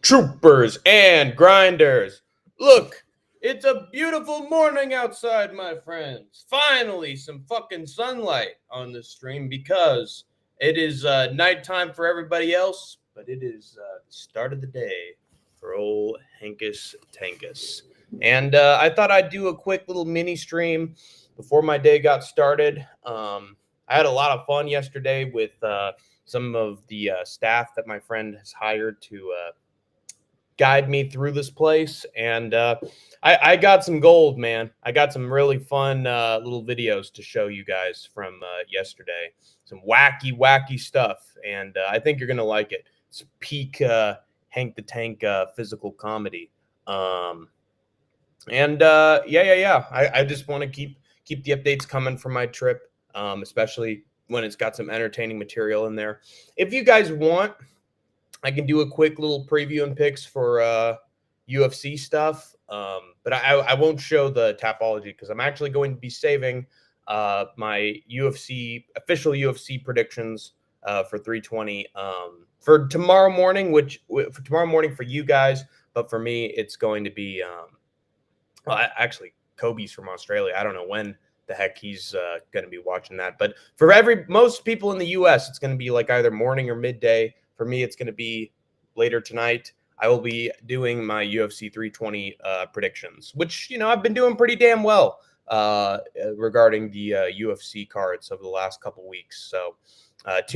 Troopers and grinders. Look, it's a beautiful morning outside, my friends. Finally, some fucking sunlight on the stream because it is nighttime for everybody else, but it is the start of the day for old Hankus Tankus. And I thought I'd do a quick little mini stream before my day got started. I had a lot of fun yesterday with some of the staff that my friend has hired to guide me through this place, and I got some gold, man. I got some really fun little videos to show you guys from yesterday. Some wacky stuff, and I think you're gonna like it. It's peak Hank the Tank physical comedy. Yeah. I just want to keep the updates coming from my trip, especially when it's got some entertaining material in there. If you guys want, I can do a quick little preview and picks for UFC stuff, but I won't show the Tapology because I'm actually going to be saving my official UFC predictions for 320 for tomorrow morning, for tomorrow morning for you guys, but for me, it's going to be actually Kobe's from Australia. I don't know when the heck he's going to be watching that, but for most people in the US, it's going to be like either morning or midday. For me, it's going to be later tonight. I will be doing my UFC 320 predictions, which, I've been doing pretty damn well regarding the UFC cards over the last couple weeks. So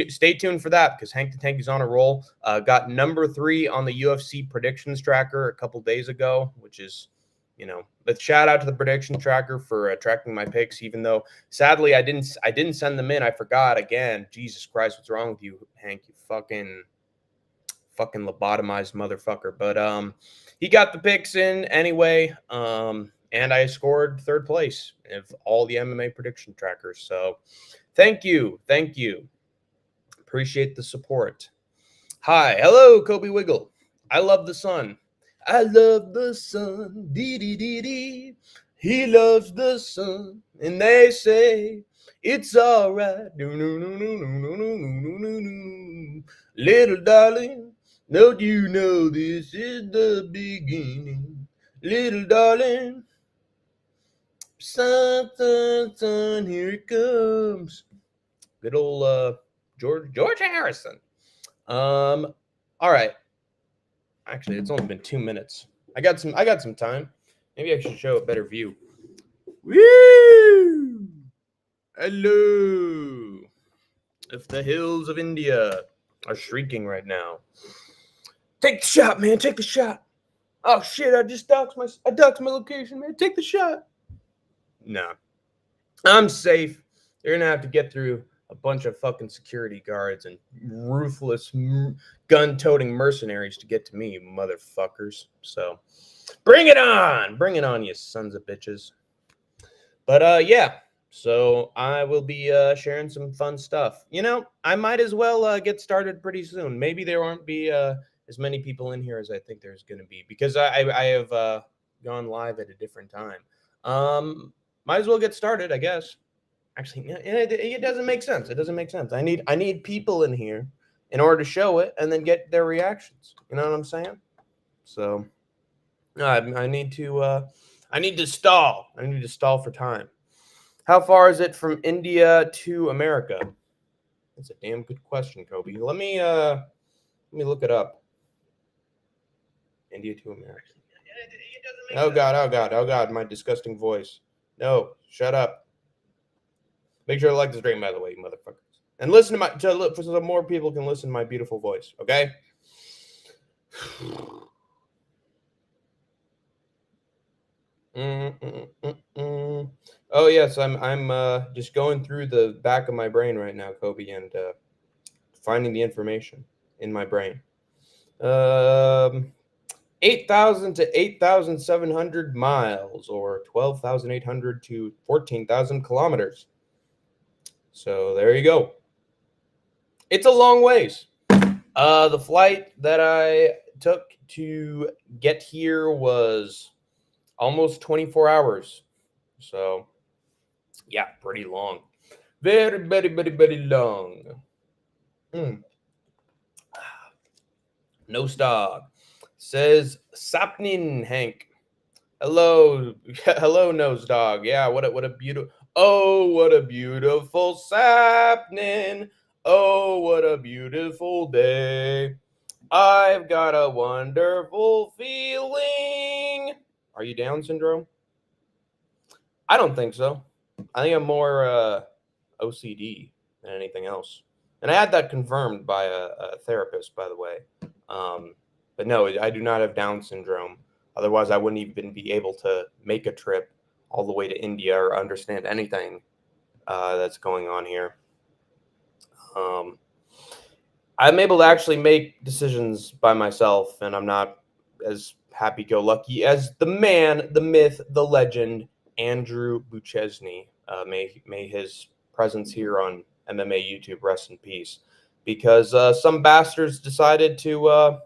stay tuned for that because Hank the Tank is on a roll. Got number 3 on the UFC predictions tracker a couple days ago, which is, but shout out to the prediction tracker for tracking my picks, even though sadly I didn't send them in. I forgot again. Jesus Christ, what's wrong with you, Hank? You fucking lobotomized motherfucker. But he got the picks in anyway. And I scored 3rd place of all the MMA prediction trackers. So thank you. Appreciate the support. Hi, hello, Kobe Wiggle. I love the sun. I love the sun, dee. He loves the sun, and they say it's all right. Little darling, don't you know this is the beginning? Little darling, sun, here it comes. Good old George Harrison. All right. Actually, it's only been 2 minutes. I got some time. Maybe I should show a better view. Woo! Hello. If the hills of India are shrieking right now. Take the shot, man. Take the shot. Oh shit! I just doxed my location, man. Take the shot. No, I'm safe. You're gonna have to get through a bunch of fucking security guards and ruthless gun-toting mercenaries to get to me, you motherfuckers. So bring it on, you sons of bitches. But yeah, so I will be sharing some fun stuff. I might as well get started pretty soon. Maybe there won't be as many people in here as I think there's going to be because I have gone live at a different time. Might as well get started, I guess. Actually, it doesn't make sense. It doesn't make sense. I need people in here in order to show it and then get their reactions. You know what I'm saying? So I need to stall. I need to stall for time. How far is it from India to America? That's a damn good question, Kobe. Let me look it up. India to America. Oh God, my disgusting voice. No, shut up. Make sure to like the stream, by the way, you motherfuckers. And listen to so more people can listen to my beautiful voice, okay? Oh yes, I'm just going through the back of my brain right now, Kobe, and finding the information in my brain. 8,000 to 8,700 miles, or 12,800 to 14,000 kilometers. So there you go. It's a long ways. The flight that I took to get here was almost 24 hours. So, yeah, pretty long. Very, very, very, very long. No stop. Says Sapnin Hank. Hello, hello, nose dog. Yeah, what a beautiful. Oh, what a beautiful sapnin. Oh, what a beautiful day. I've got a wonderful feeling. Are you Down syndrome? I don't think so. I think I'm more OCD than anything else. And I had that confirmed by a therapist, by the way. But no, I do not have Down syndrome. Otherwise, I wouldn't even be able to make a trip all the way to India or understand anything that's going on here. Um, I'm able to actually make decisions by myself, and I'm not as happy-go-lucky as the man, the myth, the legend, Andrew Buchesny. May his presence here on MMA YouTube rest in peace, because some bastards decided to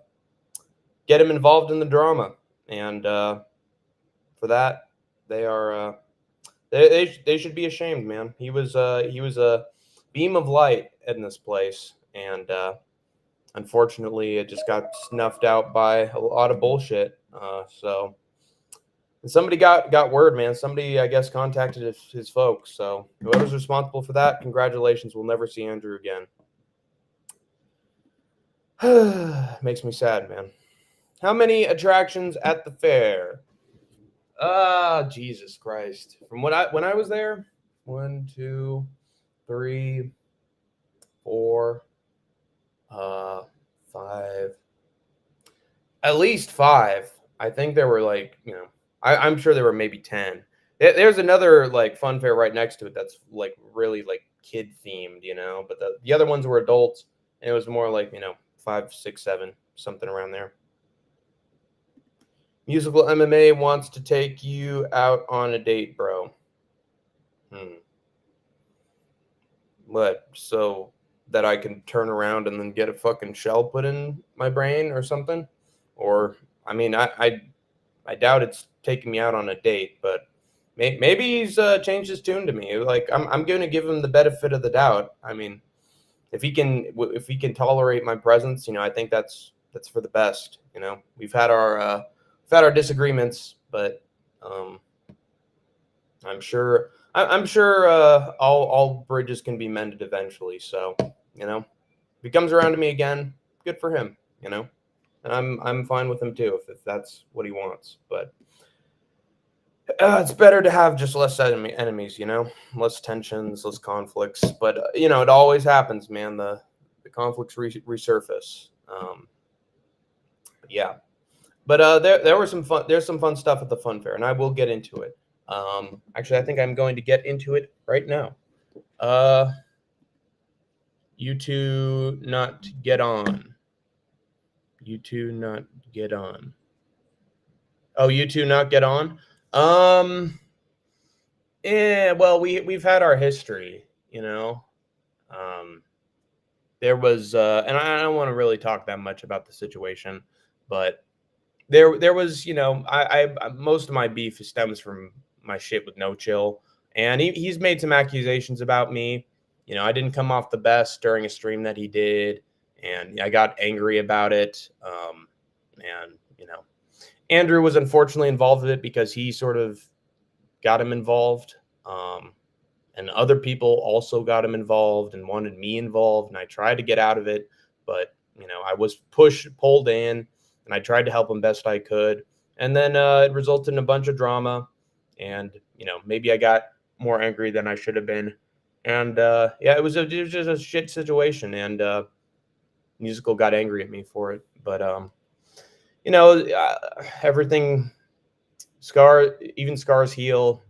get him involved in the drama, and for that they are they should be ashamed, man. He was a beam of light in this place, and unfortunately, it just got snuffed out by a lot of bullshit. So and somebody got word, man. Somebody, I guess, contacted his folks. So whoever's responsible for that, congratulations. We'll never see Andrew again. Makes me sad, man. How many attractions at the fair? Jesus Christ. From when I was there, 1, 2, 3, 4, 5. At least 5. I think there were like, I'm sure there were maybe 10. There's another like fun fair right next to it that's like really like kid themed, but the other ones were adults, and it was more like, 5, 6, 7, something around there. Musical MMA wants to take you out on a date, bro. What? So that I can turn around and then get a fucking shell put in my brain or something? Or, I mean, I doubt it's taking me out on a date, but maybe he's changed his tune to me. Like, I'm going to give him the benefit of the doubt. I mean, if he can tolerate my presence, I think that's for the best. We've had our disagreements, but I'm sure all bridges can be mended eventually. So, if he comes around to me again, good for him. And I'm fine with him too if that's what he wants. But it's better to have just less enemies, less tensions, less conflicts. But it always happens, man. The conflicts resurface. Yeah. But there were some fun. There's some fun stuff at the fun fair, and I will get into it. Actually, I think I'm going to get into it right now. You two not get on. You two not get on. Oh, you two not get on. Well, we've had our history, There was, and I don't want to really talk that much about the situation, but there was, I most of my beef stems from my shit with No Chill, and he's made some accusations about me. I didn't come off the best during a stream that he did, and I got angry about it. And Andrew was unfortunately involved with it because he sort of got him involved. And other people also got him involved and wanted me involved, and I tried to get out of it, but I was pulled in, and I tried to help him best I could, and then it resulted in a bunch of drama, and maybe I got more angry than I should have been, and yeah, it was just a shit situation, and Musical got angry at me for it, but everything even scars heal.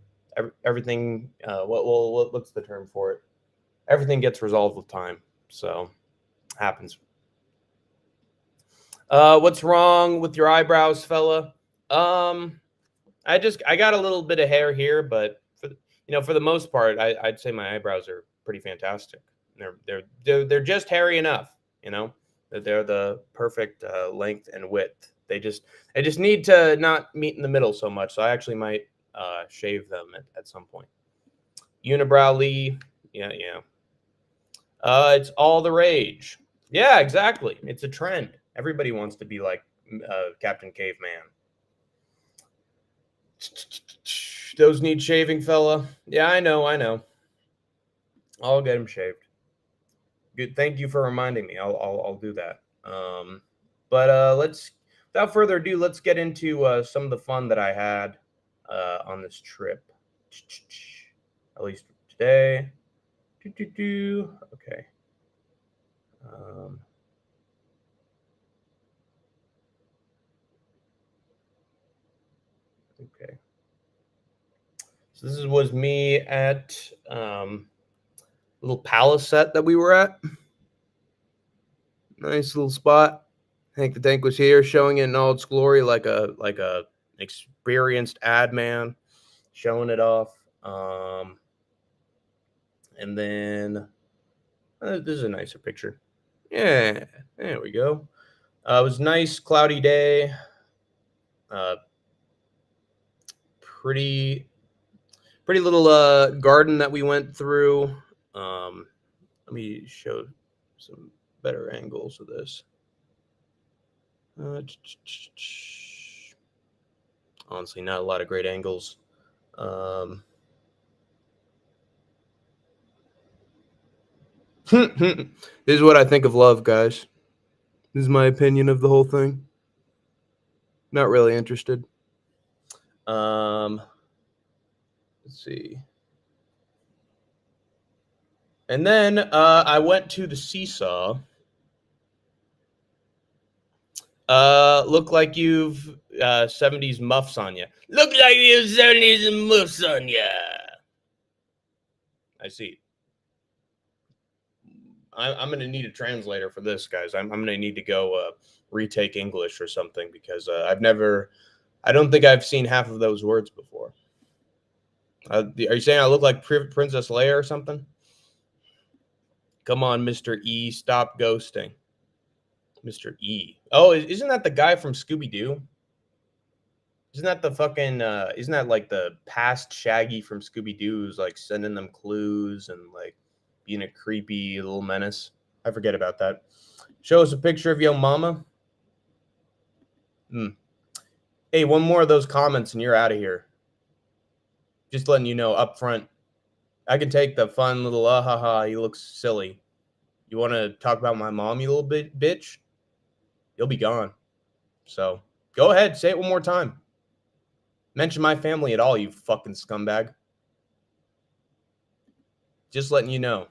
Everything. What's the term for it? Everything gets resolved with time. So happens. What's wrong with your eyebrows, fella? I got a little bit of hair here, but for the most part, I'd say my eyebrows are pretty fantastic. They're just hairy enough. They're the perfect length and width. They just need to not meet in the middle so much. So I actually might shave them at some point. Unibrow Lee, yeah. It's all the rage. Yeah, exactly. It's a trend. Everybody wants to be like Captain Caveman. Those need shaving, fella. Yeah, I know. I'll get him shaved. Good. Thank you for reminding me. I'll do that. But let's, without further ado, let's get into some of the fun that I had on this trip. At least today. Okay. Okay. So this was me at little palace set that we were at. Nice little spot. Hank the Tank was here, showing it in all its glory, like a experienced ad man, showing it off. And then this is a nicer picture. Yeah, there we go. It was a nice cloudy day. Pretty little garden that we went through. Let me show some better angles of this. Honestly, not a lot of great angles. This is what I think of love, guys. This is my opinion of the whole thing. Not really interested. Let's see. And then I went to the seesaw. Look like you've 70s muffs on you. Look like you've 70s muffs on you. I see. I'm going to need a translator for this, guys. I'm going to need to go retake English or something because I don't think I've seen half of those words before. Are you saying I look like Princess Leia or something? Come on, Mr. E, stop ghosting. Mr. E. Oh, isn't that the guy from Scooby-Doo? Isn't that the fucking, isn't that like the past Shaggy from Scooby-Doo who's like sending them clues and like being a creepy little menace? I forget about that. Show us a picture of your mama. Hey, one more of those comments and you're out of here. Just letting you know up front. I can take the fun little haha, you look silly. You want to talk about my mom, you little bitch? You'll be gone. So go ahead, say it one more time. Mention my family at all, you fucking scumbag. Just letting you know.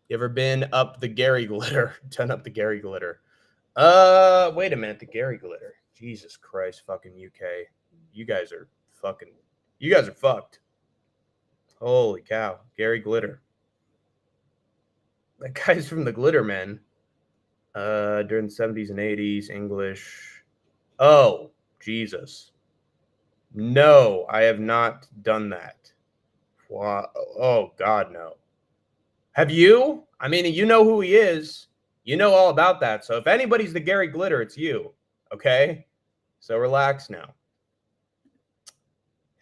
You ever been up the Gary glitter? Done up the Gary glitter. Wait a minute, the Gary glitter. Jesus Christ, fucking UK. You guys are fucked. Holy cow, Gary Glitter. That guy's from the Glitter Men. During the 70s and 80s, English. Oh, Jesus. No, I have not done that. Oh, God, no. Have you? I mean, you know who he is. You know all about that. So if anybody's the Gary Glitter, it's you. Okay? So relax now.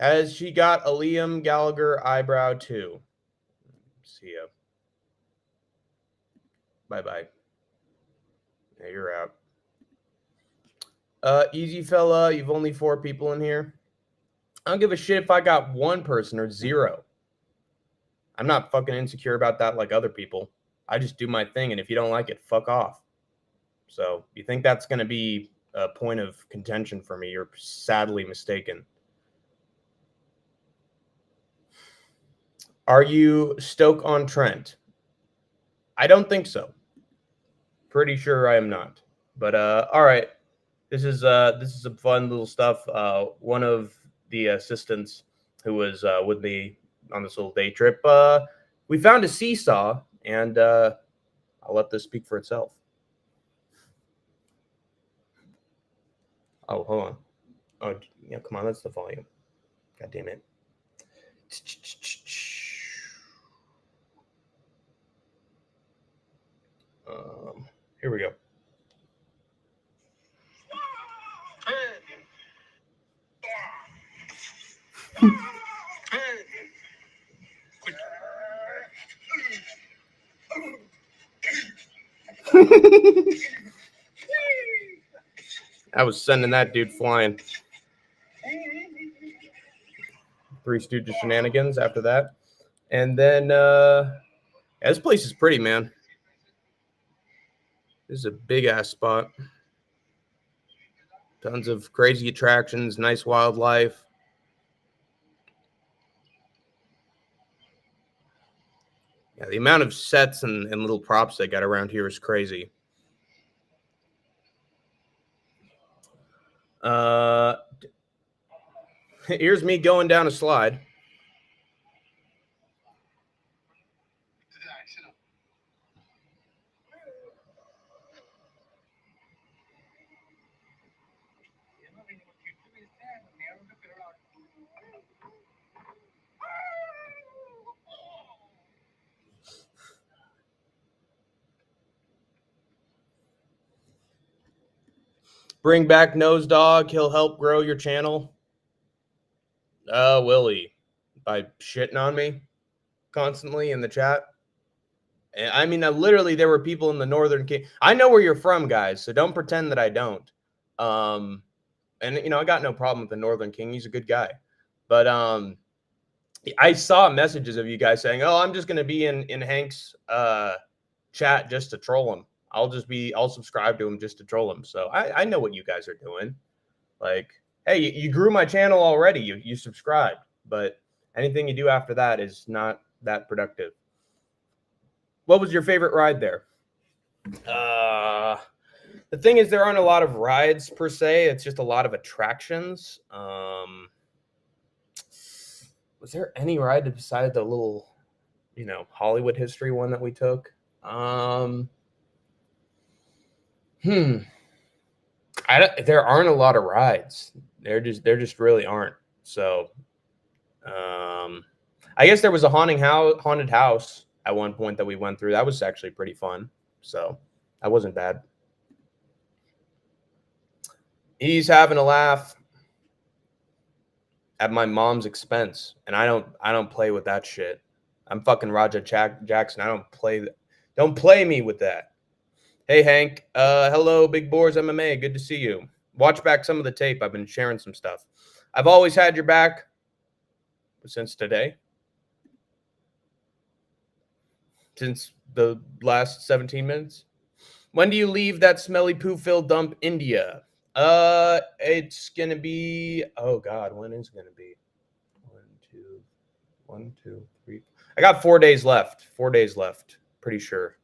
Has she got a Liam Gallagher eyebrow too? See ya. Bye-bye. Yeah, you're out. Easy fella, you've only 4 people in here. I don't give a shit if I got 1 person or 0. I'm not fucking insecure about that like other people. I just do my thing, and if you don't like it, fuck off. So you think that's going to be a point of contention for me? You're sadly mistaken. Are you Stoke-on-Trent? I don't think so. Pretty sure I am not. But all right. This is some fun little stuff. One of the assistants who was with me on this little day trip, we found a seesaw, and I'll let this speak for itself. Oh, hold on. Oh, yeah, come on, that's the volume. God damn it. Here we go. I was sending that dude flying. Three Stooges Shenanigans after that. And then yeah, this place is pretty, man. This is a big ass spot. Tons of crazy attractions, nice wildlife. Yeah, the amount of sets and little props they got around here is crazy. Here's me going down a slide. Bring back Nose Dog. He'll help grow your channel. Willie, by shitting on me constantly in the chat. And I mean, literally, there were people in the Northern King. I know where you're from, guys, so don't pretend that I don't. And you know, I got no problem with the Northern King. He's a good guy. But I saw messages of you guys saying, "Oh, I'm just going to be in Hank's chat just to troll him. I'll subscribe to him just to troll him." So I know what you guys are doing. Like, hey, you grew my channel already. You subscribed, but anything you do after that is not that productive. What was your favorite ride there? The thing is, there aren't a lot of rides per se. It's just a lot of attractions. Was there any ride besides the little, you know, Hollywood history one that we took? There aren't a lot of rides. There just really aren't. So, I guess there was a haunted house at one point that we went through. That was actually pretty fun. So that wasn't bad. He's having a laugh at my mom's expense, and I don't play with that shit. I'm fucking Roger Jackson. Don't play me with that. Hey Hank, hello Big Boars MMA. Good to see you. Watch back some of the tape. I've been sharing some stuff. I've always had your back since today. Since the last 17 minutes. When do you leave that smelly poo-filled dump, India? It's gonna be. Oh God, when is it gonna be? 1, 2, 3. I got 4 days left. 4 days left. Pretty sure.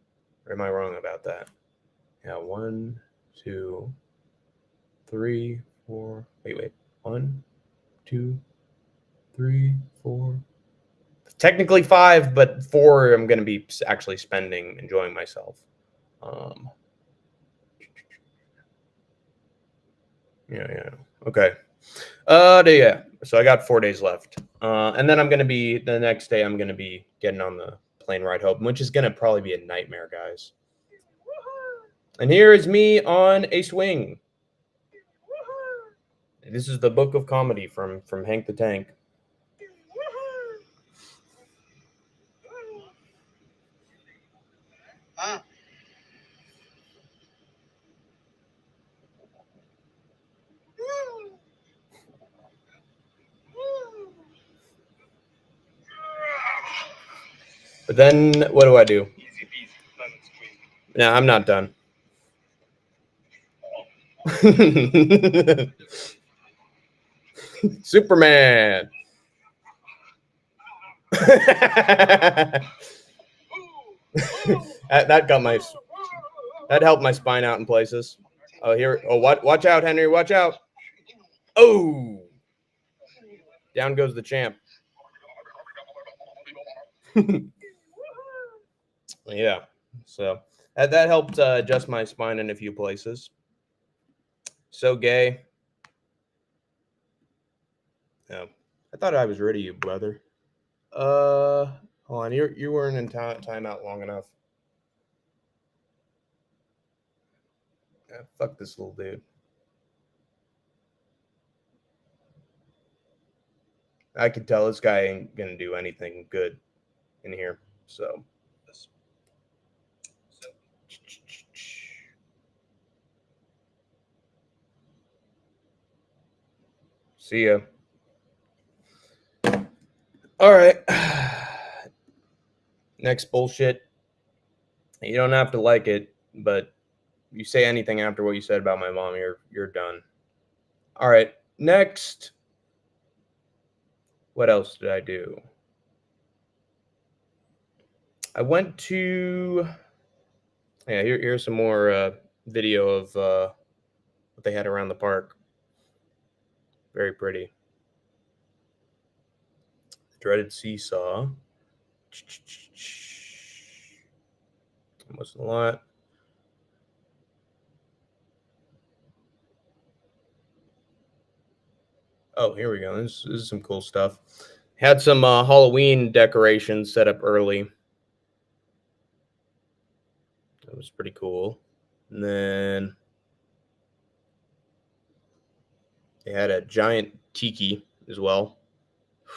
Or am I wrong about that? Yeah, 1, 2, 3, 4. Wait. 1, 2, 3, 4. Technically 5, but 4 I'm going to be actually spending enjoying myself. Yeah. Okay. Yeah. So I got 4 days left. And then the next day I'm going to be getting on the plane ride home, which is going to probably be a nightmare, guys. And here is me on a swing. This is the book of comedy from Hank the Tank. But then what do I do? No, I'm not done. Superman. that helped my spine out in places. Oh, here. Oh, watch out, Henry. Watch out. Oh. Down goes the champ. Yeah. So that helped adjust my spine in a few places. So gay. Yeah. I thought I was rid of you, brother. Hold on. You weren't in timeout long enough. Yeah, fuck this little dude. I can tell this guy ain't gonna do anything good in here. So. See ya. All right. Next bullshit. You don't have to like it, but you say anything after what you said about my mom, you're done. All right. Next. What else did I do? I went to here's some more video of what they had around the park. Very pretty. Dreaded seesaw. Wasn't a lot. Oh, here we go. This is some cool stuff. Had some Halloween decorations set up early. That was pretty cool. And then they had a giant tiki as well.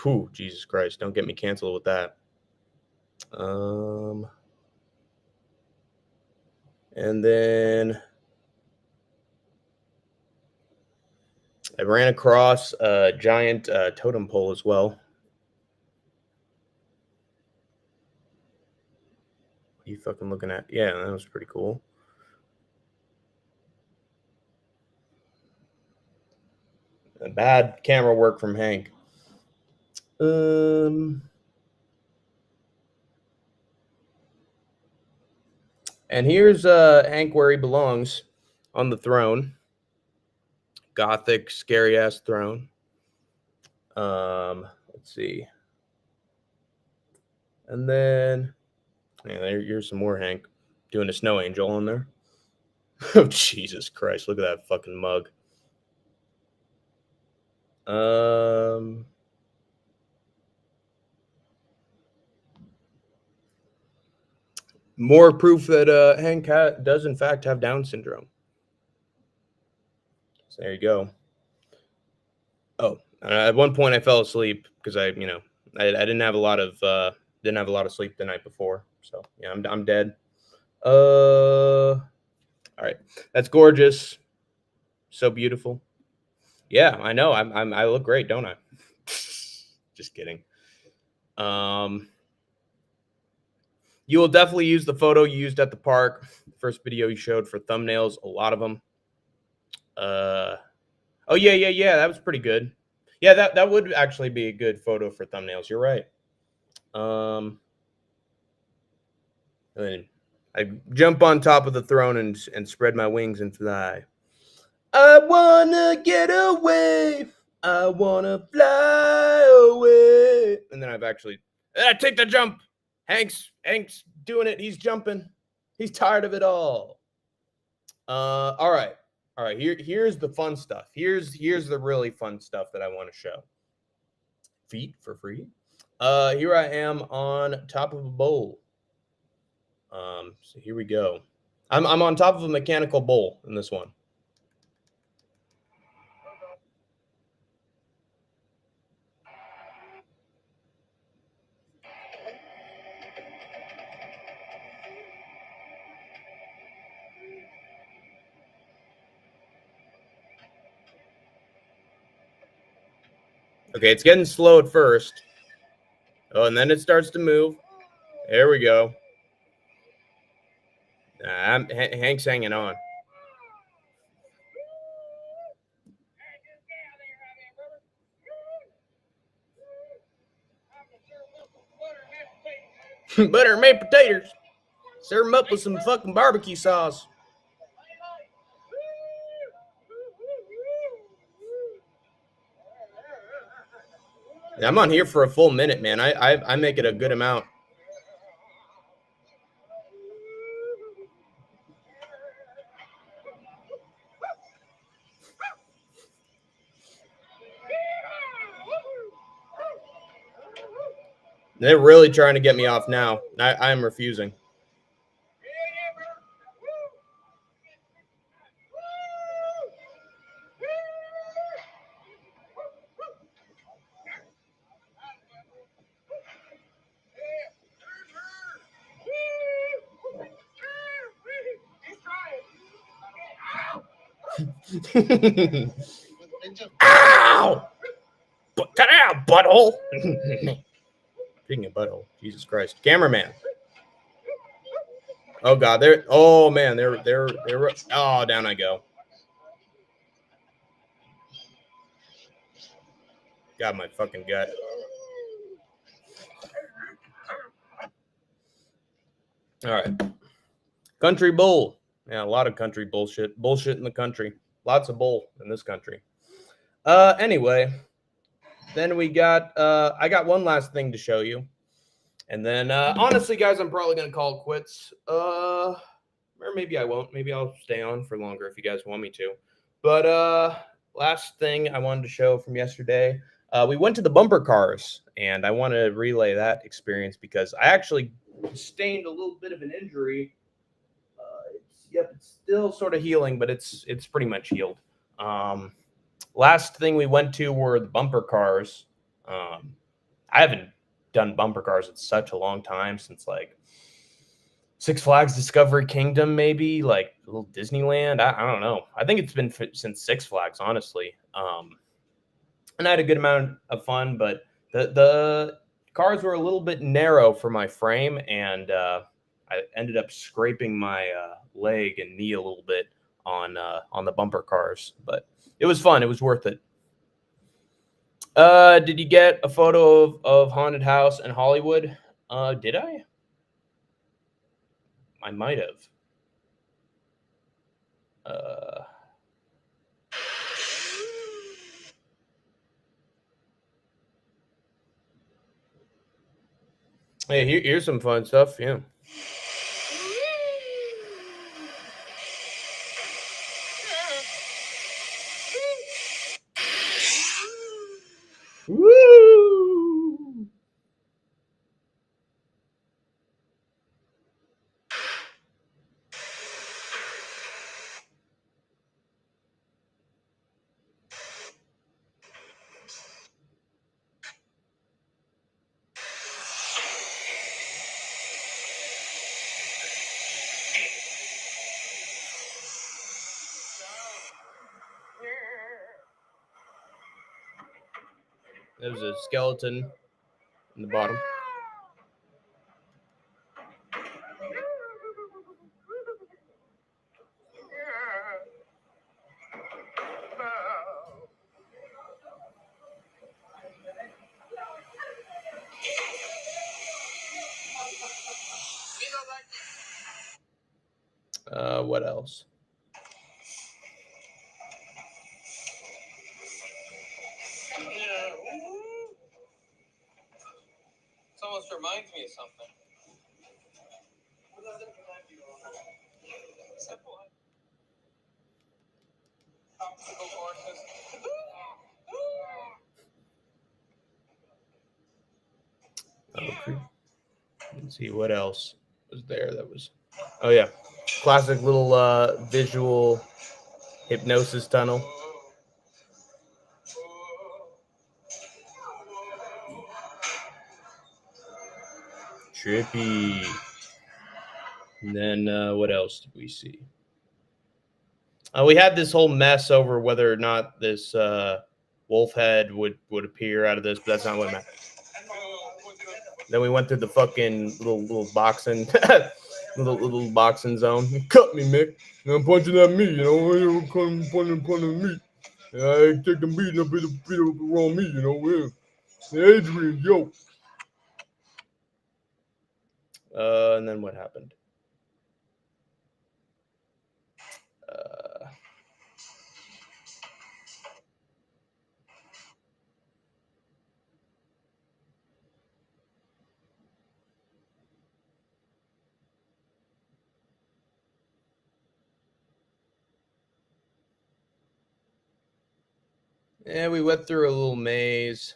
Whew, Jesus Christ. Don't get me canceled with that. And then I ran across a giant totem pole as well. What are you fucking looking at? Yeah, that was pretty cool. Bad camera work from Hank. And here's Hank where he belongs, on the throne. Gothic, scary ass throne. Let's see. And then here's some more Hank doing a snow angel on there. Oh, Jesus Christ, look at that fucking mug. More proof that Hank does in fact have Down syndrome. So there you go. Oh, at one point I fell asleep because I didn't have a lot of sleep the night before. So yeah, I'm dead. All right, that's gorgeous. So beautiful. Yeah, I know. I look great, don't I? Just kidding. You will definitely use the photo you used at the park. First video you showed for thumbnails, a lot of them. Oh yeah. That was pretty good. Yeah, that would actually be a good photo for thumbnails. You're right. And then I jump on top of the throne and spread my wings and fly. I wanna get away. I wanna fly away. And then I take the jump. Hank's doing it. He's jumping. He's tired of it all. All right. Here's the fun stuff. Here's the really fun stuff that I want to show. Feet for free. Here I am on top of a bowl. So here we go. I'm on top of a mechanical bowl in this one. Okay, it's getting slow at first. Oh, and then it starts to move. There we go. Hank's hanging on. Butter and mashed potatoes. Serve them up with some fucking barbecue sauce. I'm on here for a full minute, man. I make it a good amount. They're really trying to get me off now. I'm refusing. Ow! Cut it out, butthole. Speaking of butthole, Jesus Christ, cameraman. Oh God, they're. Oh man, they're. Oh, down I go. Got my fucking gut. All right. Country bull. Yeah, a lot of country bullshit. Bullshit in the country. Lots of bull in this country. Anyway, then we got I got one last thing to show you. And then honestly, guys, I'm probably gonna call it quits. Or maybe I won't. Maybe I'll stay on for longer if you guys want me to. But last thing I wanted to show from yesterday. We went to the bumper cars, and I want to relay that experience because I actually sustained a little bit of an injury. It's still sort of healing, but it's pretty much healed. Last thing we went to were the bumper cars. I haven't done bumper cars in such a long time, since like Six Flags Discovery Kingdom, maybe like a little Disneyland. I don't know. I think it's been since Six Flags, honestly. And I had a good amount of fun, but the cars were a little bit narrow for my frame, and I ended up scraping my leg and knee a little bit on the bumper cars. But it was fun. It was worth it. Did you get a photo of Haunted House in Hollywood? Did I? I might have. Hey, here's some fun stuff. Yeah. Woo! There's a skeleton in the bottom. What else? This almost reminds me of something. Okay. Let's see what else was there. That was. Oh yeah, classic little visual hypnosis tunnel. Trippy. And then what else did we see? We had this whole mess over whether or not this wolf head would appear out of this, but that's not what it meant. Then we went through the fucking little boxing little boxing zone. Cut me, Mick. I'm punching at me, you know. You're punching me. I take the beating up on me, you know. Yeah. Adrian, yo. And then what happened? Yeah, we went through a little maze.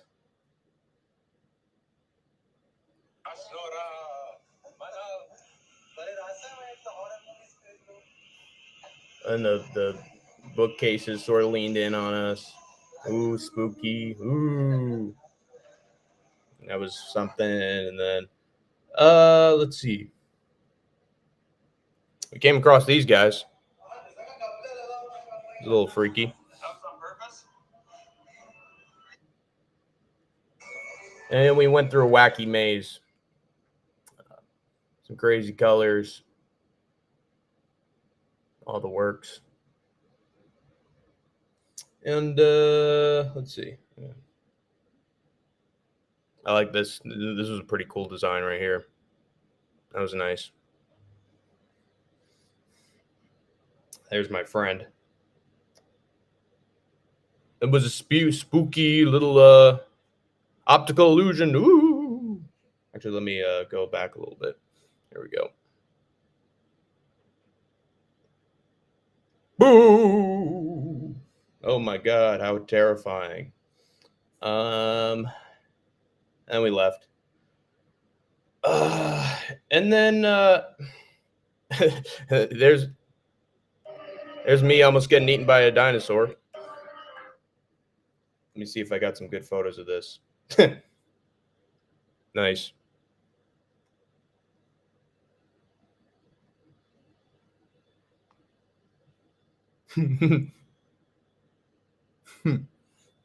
And the bookcases sort of leaned in on us. Ooh, spooky. Ooh. That was something. And then, let's see. We came across these guys. It's a little freaky. And we went through a wacky maze. Some crazy colors. All the works. And let's see. I like this. This was a pretty cool design right here. That was nice. There's my friend. It was a spooky little optical illusion. Ooh. Actually, let me go back a little bit. Here we go. Boo! Oh my god, how terrifying. And we left. And then there's me almost getting eaten by a dinosaur. Let me see if I got some good photos of this. Nice.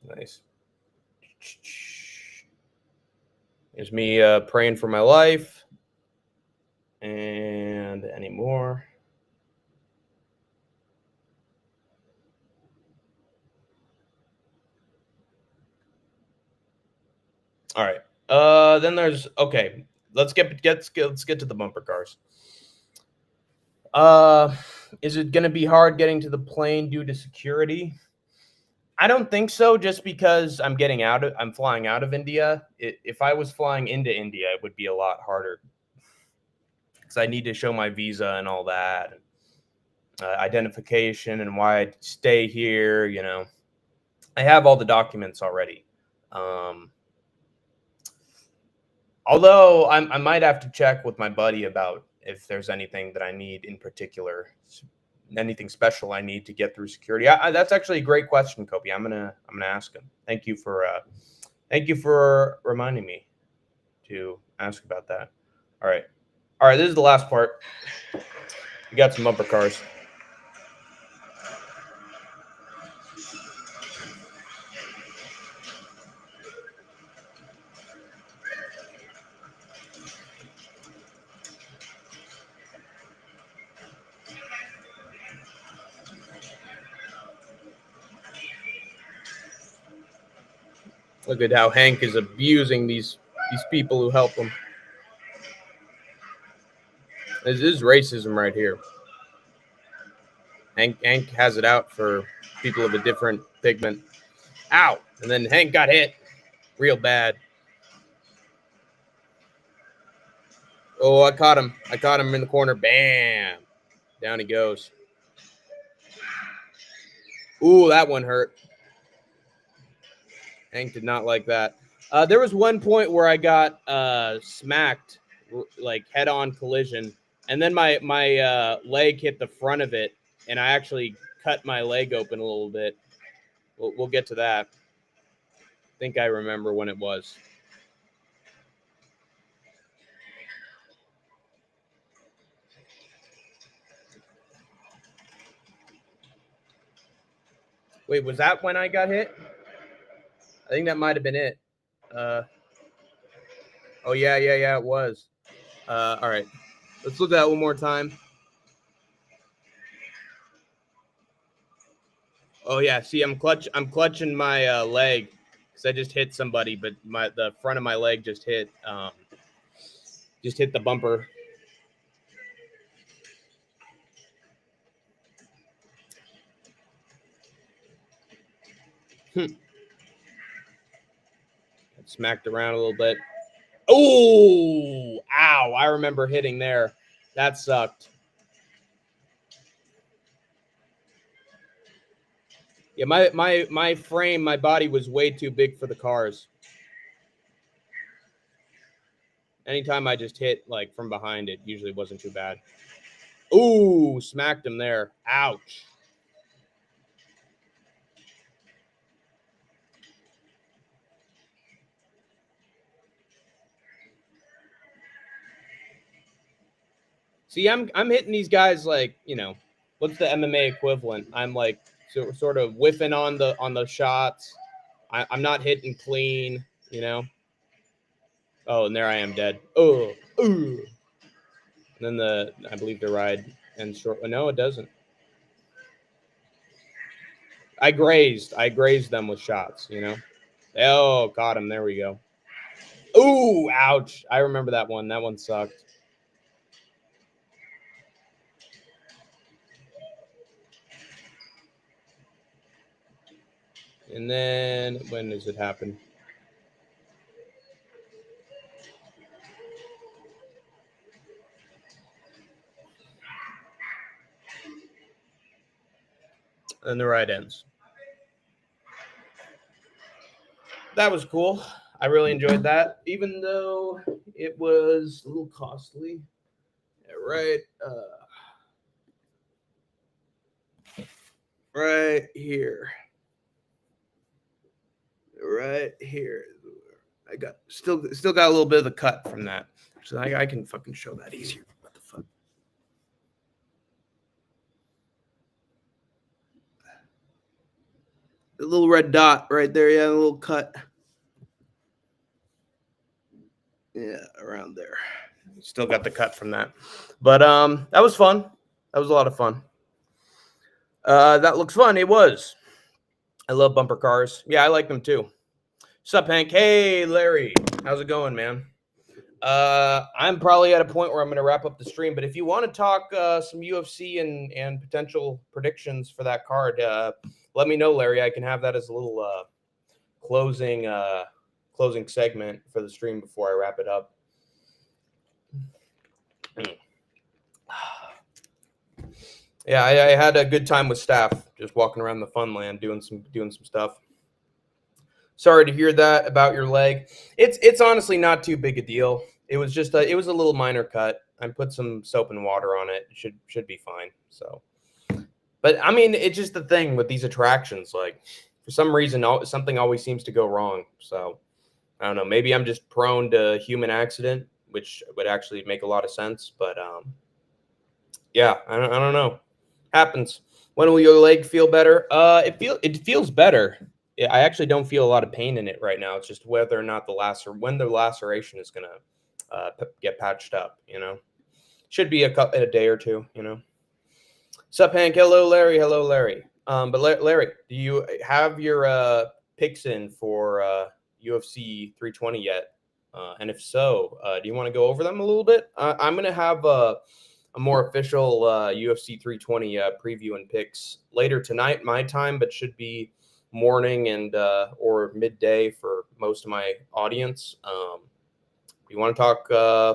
Nice. There's me praying for my life. And any more? All right. Then there's okay. Let's get to the bumper cars. Is it going to be hard getting to the plane due to security? I don't think so. Just because I'm flying out of India. If I was flying into India, it would be a lot harder because I need to show my visa and all that, identification and why I stay here. You know, I have all the documents already. Although I might have to check with my buddy about if there's anything that I need in particular, anything special I need to get through security. That's actually a great question, Kobe. I'm gonna ask him. Thank you for reminding me to ask about that. All right. This is the last part. We got some bumper cars. Look at how Hank is abusing these people who help him. This is racism right here. Hank has it out for people of a different pigment. Ow! And then Hank got hit real bad. Oh, I caught him. I caught him in the corner. Bam! Down he goes. Ooh, that one hurt. Hank did not like that. There was one point where I got smacked, like head-on collision, and then my leg hit the front of it, and I actually cut my leg open a little bit. We'll get to that. I think I remember when it was. Wait, was that when I got hit? I think that might have been it. Oh, yeah, it was. All right. Let's look at that one more time. Oh, yeah. See, I'm clutching my leg because I just hit somebody, but the front of my leg just hit the bumper. Smacked around a little bit. Oh, ow. I remember hitting there. That sucked. Yeah, my frame, my body was way too big for the cars. Anytime I just hit like from behind, it usually wasn't too bad. Ooh, smacked him there. Ouch. See, I'm hitting these guys like, you know, what's the MMA equivalent? I'm like sort of whiffing on the shots. I'm not hitting clean, you know. Oh, and there I am dead. Oh, and then I believe the ride ends short. No, it doesn't. I grazed them with shots, you know. Oh, caught him. There we go. Ooh, ouch. I remember that one. That one sucked. And then when does it happen? And the ride ends. That was cool. I really enjoyed that, even though it was a little costly. Right, right here, right here. I got still got a little bit of the cut from that, so I can fucking show that easier. What the fuck? The little red dot right there, yeah, a little cut. Yeah, around there. Still got the cut from that. But that was fun. That was a lot of fun. That looks fun. It was. I love bumper cars. Yeah, I like them too. Sup, Hank? Hey, Larry. How's it going, man? I'm probably at a point where I'm going to wrap up the stream. But if you want to talk some UFC and potential predictions for that card, let me know, Larry. I can have that as a little closing segment for the stream before I wrap it up. Yeah, I had a good time with staff, just walking around the fun land, doing some stuff. Sorry to hear that about your leg. It's honestly not too big a deal. It was just it was a little minor cut. I put some soap and water on it. It should be fine. So, but I mean, it's just the thing with these attractions. Like, for some reason, something always seems to go wrong. So, I don't know. Maybe I'm just prone to human accident, which would actually make a lot of sense. But yeah, I don't know. Happens. When will your leg feel better? It feels better. I actually don't feel a lot of pain in it right now. It's just whether or not when the laceration is gonna get patched up. You know, should be a day or two. You know. Sup, Hank? Hello, Larry. Hello, Larry. But Larry, do you have your picks in for UFC 320 yet? And if so, do you want to go over them a little bit? I'm gonna have a more official UFC 320 preview and picks later tonight, my time, but should be morning and or midday for most of my audience. You want to talk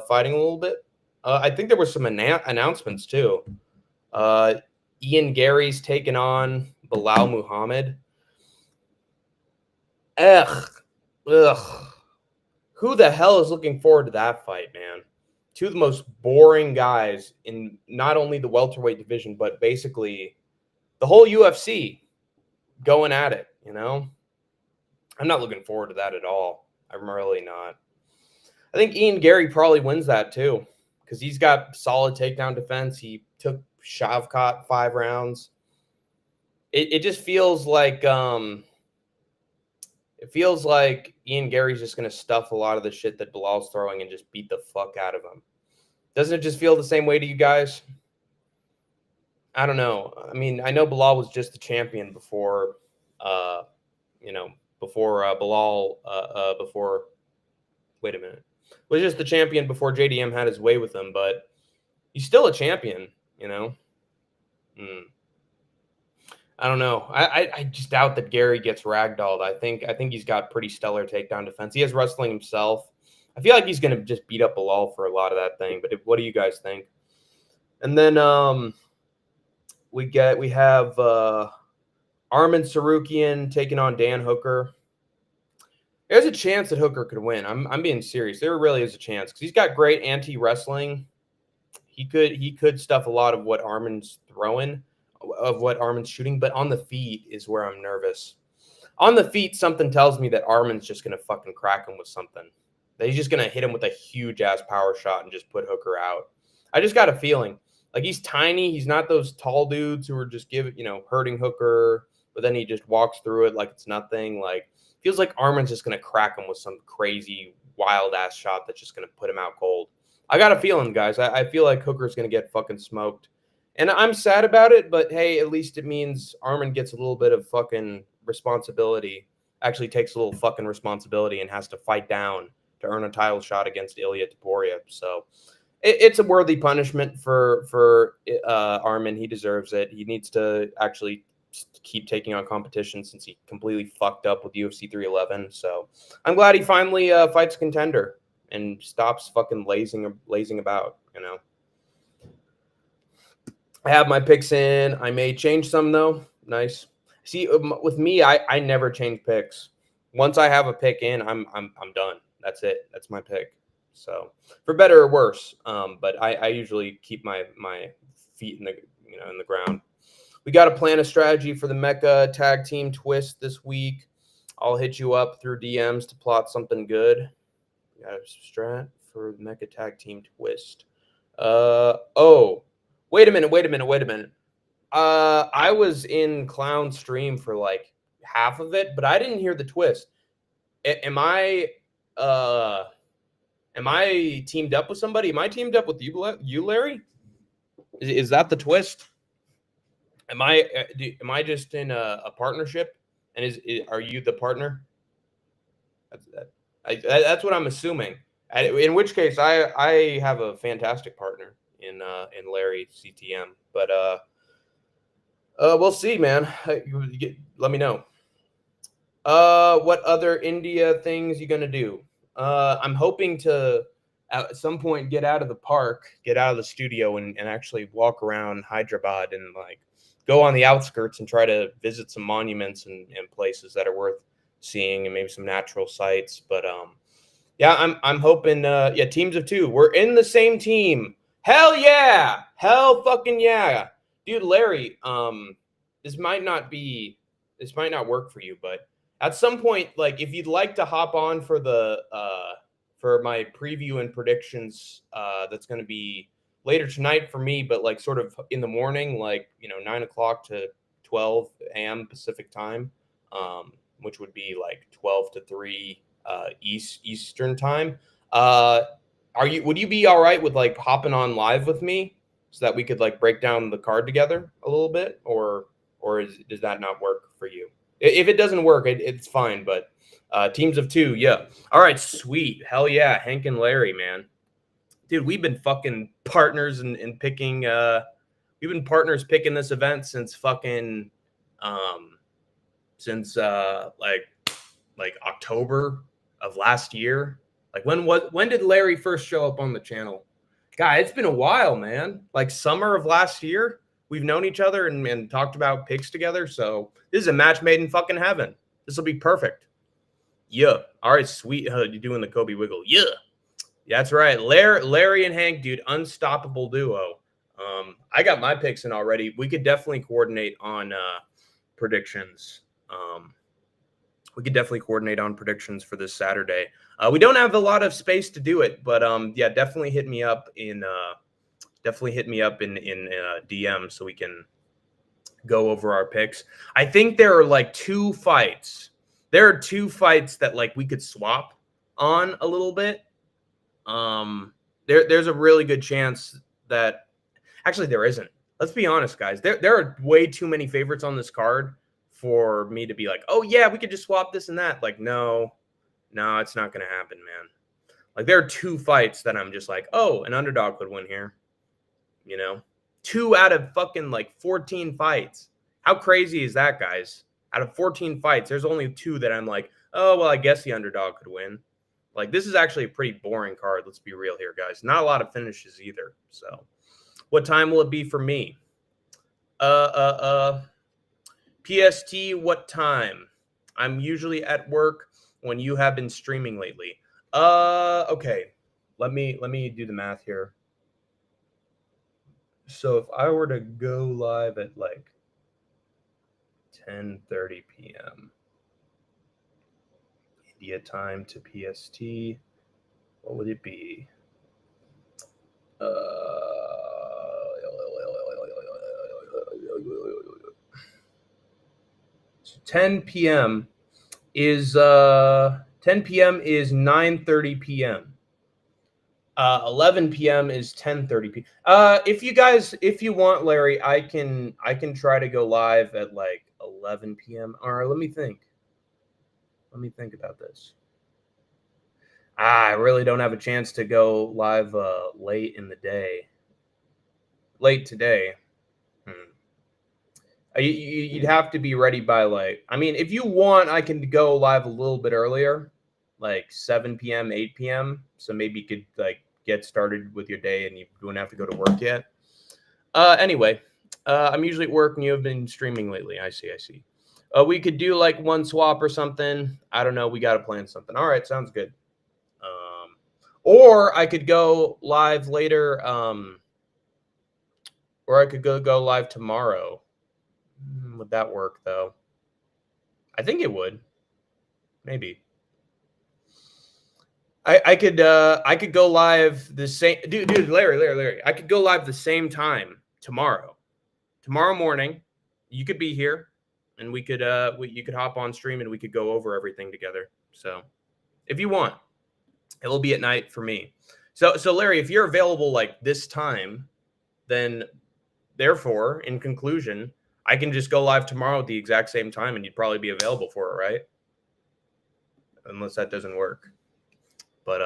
fighting a little bit? I think there were some announcements too. Ian Gary's taken on Bilal Muhammad. Ugh. Who the hell is looking forward to that fight, man? Two of the most boring guys in not only the welterweight division, but basically the whole UFC going at it, you know? I'm not looking forward to that at all. I'm really not. I think Ian Gary probably wins that too, because he's got solid takedown defense. He took Shavkat 5 rounds. It just feels like Ian Gary's just going to stuff a lot of the shit that Bilal's throwing and just beat the fuck out of him. Doesn't it just feel the same way to you guys? I don't know. I mean, I know Bilal was just the champion before, Bilal, wait a minute, was just the champion before JDM had his way with him, but he's still a champion, you know? I don't know. I just doubt that Gary gets ragdolled. I think he's got pretty stellar takedown defense. He has wrestling himself. I feel like he's going to just beat up Bilal for a lot of that thing. But what do you guys think? And then we have Armin Sarukian taking on Dan Hooker. There's a chance that Hooker could win. I'm being serious. There really is a chance because he's got great anti-wrestling. He could stuff a lot of what Armin's throwing, of what Armin's shooting, but on the feet is where I'm nervous. On the feet, something tells me that Armin's just going to fucking crack him with something. That he's just going to hit him with a huge-ass power shot and just put Hooker out. I just got a feeling. Like, he's tiny. He's not those tall dudes who are just hurting Hooker, but then he just walks through it like it's nothing. Like, feels like Armin's just going to crack him with some crazy wild ass shot that's just going to put him out cold. I got a feeling, guys. I feel like Hooker's going to get fucking smoked. And I'm sad about it, but hey, at least it means Armin gets a little bit of fucking responsibility, actually takes a little fucking responsibility and has to fight down to earn a title shot against Ilya Taporia. So it's a worthy punishment for Armin. He deserves it. He needs to actually keep taking on competition since he completely fucked up with UFC 311. So I'm glad he finally fights a contender and stops fucking lazing about, you know. I have my picks in. I may change some though. Nice. See, with me, I never change picks. Once I have a pick in, I'm done. That's it. That's my pick. So for better or worse, but I usually keep my feet in the ground. We got to plan a strategy for the Mecca tag team twist this week. I'll hit you up through DMs to plot something good. We got a strat for the Mecca tag team twist. Oh. Wait a minute. I was in Clown stream for like half of it, but I didn't hear the twist. Am I teamed up with somebody? Am I teamed up with you, Larry? Is that the twist? Am I just in a partnership? And are you the partner? That's what I'm assuming. In which case, I have a fantastic partner in Larry CTM, but we'll see, man. Let me know. What other India things you gonna do? I'm hoping to at some point get out of the park, get out of the studio, and actually walk around Hyderabad and like go on the outskirts and try to visit some monuments and places that are worth seeing and maybe some natural sites. But yeah, I'm hoping. Yeah, teams of two. We're in the same team. Hell yeah! Hell fucking yeah, dude. Larry, this might not work for you, but at some point, like if you'd like to hop on for the for my preview and predictions, that's going to be later tonight for me, but like sort of in the morning, like 9 o'clock to 12 a.m. Pacific time, which would be like 12 to 3 Eastern time. Would you be all right with like hopping on live with me so that we could like break down the card together a little bit, or does that not work for you? If it doesn't work, it's fine. But teams of two, yeah. All right, sweet, hell yeah, Hank and Larry, man, dude, we've been fucking partners in picking. We've been partners picking this event since fucking since like October of last year. Like when did Larry first show up on the channel? God, it's been a while, man. Like summer of last year, we've known each other and talked about picks together. So this is a match made in fucking heaven. This will be perfect. Yeah. All right, sweet. You doing the Kobe wiggle? Yeah. That's right. Larry and Hank, dude, unstoppable duo. I got my picks in already. We could definitely coordinate on predictions. We could definitely coordinate on predictions for this Saturday. We don't have a lot of space to do it, but yeah, definitely hit me up in DM so we can go over our picks. I think there are like two fights. There are two fights that like we could swap on a little bit. There's a really good chance that actually there isn't. Let's be honest, guys. There are way too many favorites on this card for me to be like, oh yeah, we could just swap this and that. Like, no, it's not gonna happen, man. Like there are two fights that I'm just like, oh, an underdog could win here. 2 out of fucking like 14 fights. How crazy is that, guys? Out of 14 fights, there's only 2 that I'm like, oh well, I guess the underdog could win. Like this is actually a pretty boring card. Let's be real here, guys. Not a lot of finishes either. So, what time will it be for me? PST, what time? I'm usually at work when you have been streaming lately. Okay. Let me do the math here. So if I were to go live at like 10:30 p.m. India time to PST, what would it be? 10 p.m. is 10 p.m. is 9:30 p.m. 11 p.m. is 10:30 p.m. If you want, Larry, I can try to go live at like 11 p.m. Or let me think. Let me think about this. I really don't have a chance to go live late in the day. Late today. Hmm. You'd have to be ready by like. I mean, if you want, I can go live a little bit earlier, like 7 p.m., 8 p.m. So maybe you could like get started with your day, and you wouldn't have to go to work yet. Anyway, I'm usually at work, and you have been streaming lately. I see. I see. We could do like one swap or something. I don't know. We got to plan something. All right, sounds good. Or I could go live later. Or I could go live tomorrow. Would that work though? I think it would. Maybe. I could go live the same dude, Larry. I could go live the same time tomorrow. Tomorrow morning, you could be here and we could you could hop on stream and we could go over everything together. So, if you want, it will be at night for me. So Larry, if you're available like this time, then therefore, in conclusion, I can just go live tomorrow at the exact same time and you'd probably be available for it, right? Unless that doesn't work. But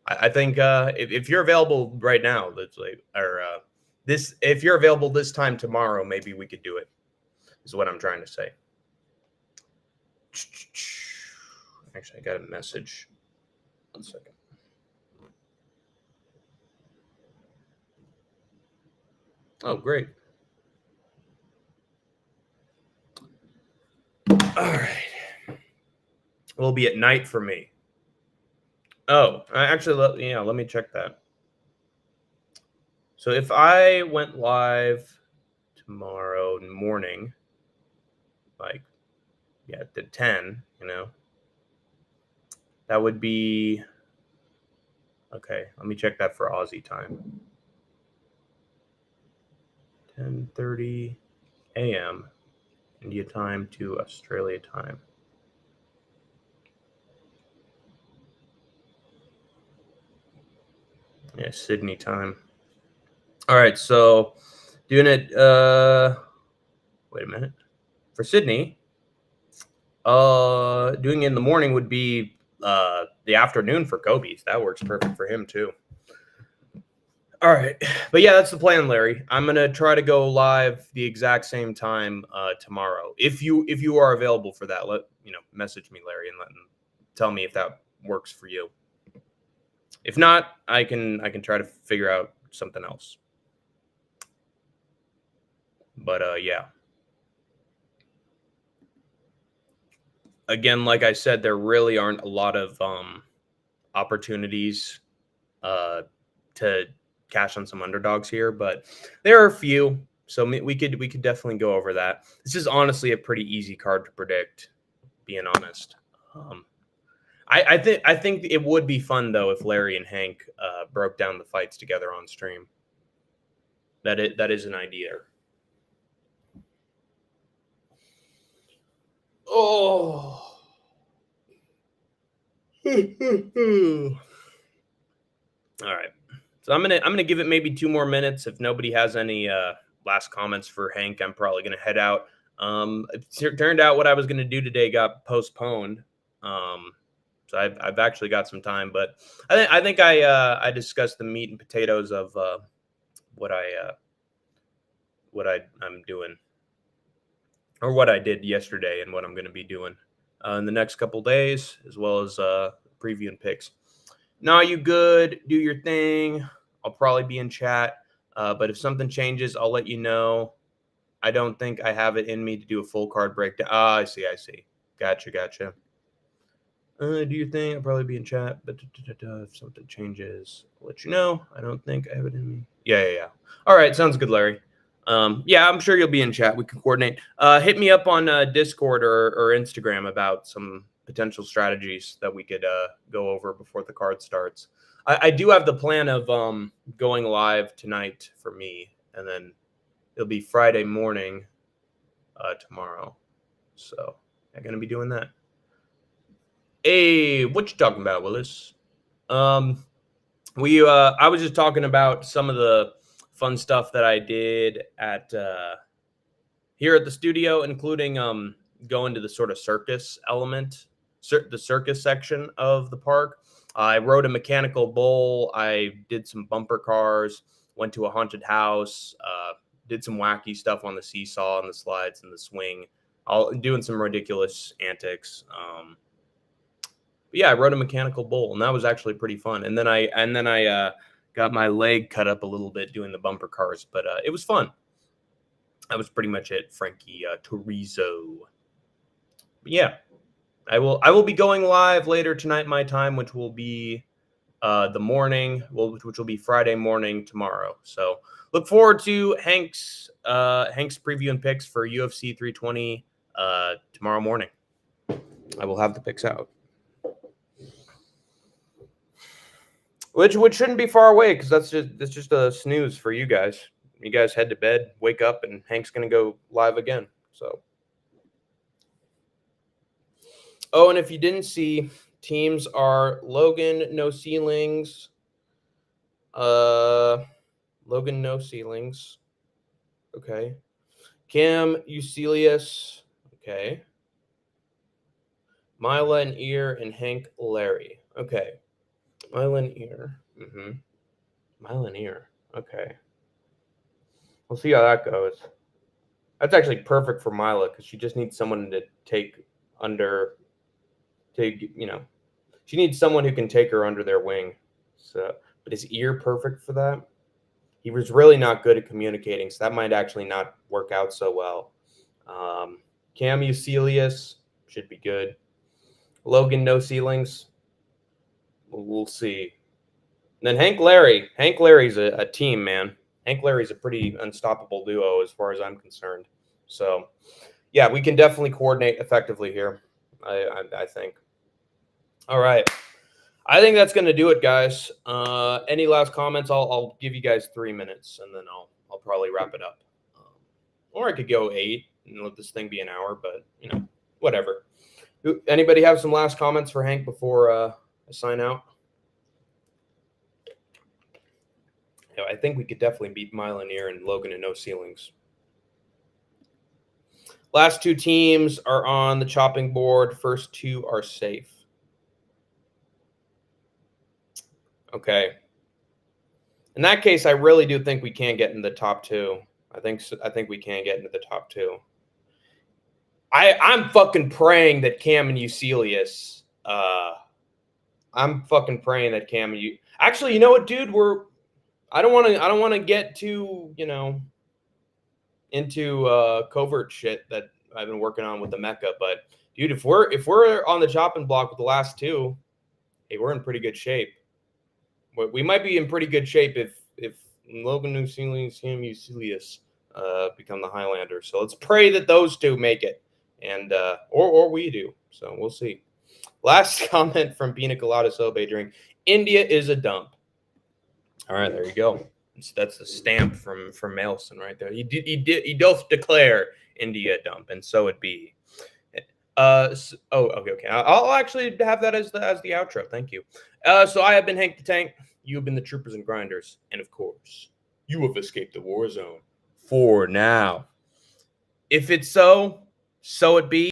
I think if you're available right now, that's like, or this, if you're available this time tomorrow, maybe we could do it. Is what I'm trying to say. Actually, I got a message. 1 second. Oh, great. All right. It'll be at night for me. Oh, actually, let me check that. So if I went live tomorrow morning, like, yeah, at 10, that would be, okay, let me check that for Aussie time. 10:30 a.m. India time to Australia time. Yeah, Sydney time. All right, so doing it wait a minute. For Sydney, doing it in the morning would be the afternoon for Kobe's. That works perfect for him too. All right, but yeah, that's the plan, Larry. I'm gonna try to go live the exact same time tomorrow. If you are available for that, message me, Larry, and tell me if that works for you. If not, I can try to figure out something else. But yeah. Again, like I said, there really aren't a lot of opportunities to cash on some underdogs here, but there are a few. So we could definitely go over that. This is honestly a pretty easy card to predict, being honest. I think it would be fun though if Larry and Hank broke down the fights together on stream. That is an idea. Oh. All right. So I'm gonna give it maybe 2 more minutes. If nobody has any last comments for Hank, I'm probably gonna head out. It turned out what I was gonna do today got postponed. So I've actually got some time, but I think I discussed the meat and potatoes of what I'm doing, or what I did yesterday, and what I'm gonna be doing in the next couple days, as well as preview and picks. No, you good? Do your thing. I'll probably be in chat. But if something changes, I'll let you know. I don't think I have it in me to do a full card breakdown. I see. Gotcha. Do your thing. I'll probably be in chat. But if something changes, I'll let you know. I don't think I have it in me. Yeah. All right. Sounds good, Larry. Yeah, I'm sure you'll be in chat. We can coordinate. Hit me up on Discord or Instagram about some potential strategies that we could go over before the card starts. I do have the plan of going live tonight for me, and then it'll be Friday morning tomorrow. So I'm going to be doing that. Hey, what you talking about, Willis? I was just talking about some of the fun stuff that I did at here at the studio, including going to the sort of circus element, the circus section of the park. I rode a mechanical bull. I did some bumper cars. Went to a haunted house. Did some wacky stuff on the seesaw and the slides and the swing. All doing some ridiculous antics. But yeah, I rode a mechanical bull, and that was actually pretty fun. And then I got my leg cut up a little bit doing the bumper cars, but it was fun. That was pretty much it, Frankie Torizo. But yeah, I will be going live later tonight, my time, which will be the morning, which will be Friday morning tomorrow. So look forward to Hank's preview and picks for UFC 320 tomorrow morning. I will have the picks out, which shouldn't be far away because that's just a snooze for you guys. You guys head to bed, wake up, and Hank's gonna go live again. So, oh, and if you didn't see, teams are Logan no ceilings, Logan no ceilings, okay. Cam Eucelius, okay. Mila and Ear and Hank Larry, okay. Mila and Ear, Mila and Ear, okay. We'll see how that goes. That's actually perfect for Mila because she just needs someone to she needs someone who can take her under their wing. So, but is Ear perfect for that? He was really not good at communicating, so that might actually not work out so well. Cam Eucelius should be good. Logan no ceilings. We'll see. And then Hank Larry. Hank Larry's a team, man. Hank Larry's a pretty unstoppable duo as far as I'm concerned. So, yeah, we can definitely coordinate effectively here, I think. All right. I think that's going to do it, guys. Any last comments? I'll give you guys 3 minutes, and then I'll probably wrap it up. Or I could go 8 and let this thing be an hour, but, whatever. Anybody have some last comments for Hank before I sign out? I think we could definitely beat Milaneer and Logan and no ceilings. Last 2 teams are on the chopping board. First 2 are safe. Okay. In that case, I really do think we can get into the top 2. I think we can get into the top 2. I'm fucking praying that Cam and Eucelius. I'm fucking praying that Cam and you. Actually, you know what, dude? I don't want to get too into covert shit that I've been working on with the Mecca, but dude, if we're on the chopping block with the last 2, hey, we're in pretty good shape. We might be in pretty good shape if Logan New Ceilings, Cam Eucelius become the Highlander. So let's pray that those 2 make it, and or we do. So we'll see. Last comment from Pina Colada Sobe drink. India is a dump. All right, there you go. That's the stamp from Mailson right there. He doth declare India a dump, and so it be. Okay. I'll actually have that as the outro. Thank you. So I have been Hank the Tank. You have been the Troopers and Grinders, and of course, you have escaped the war zone for now. If it's so it be.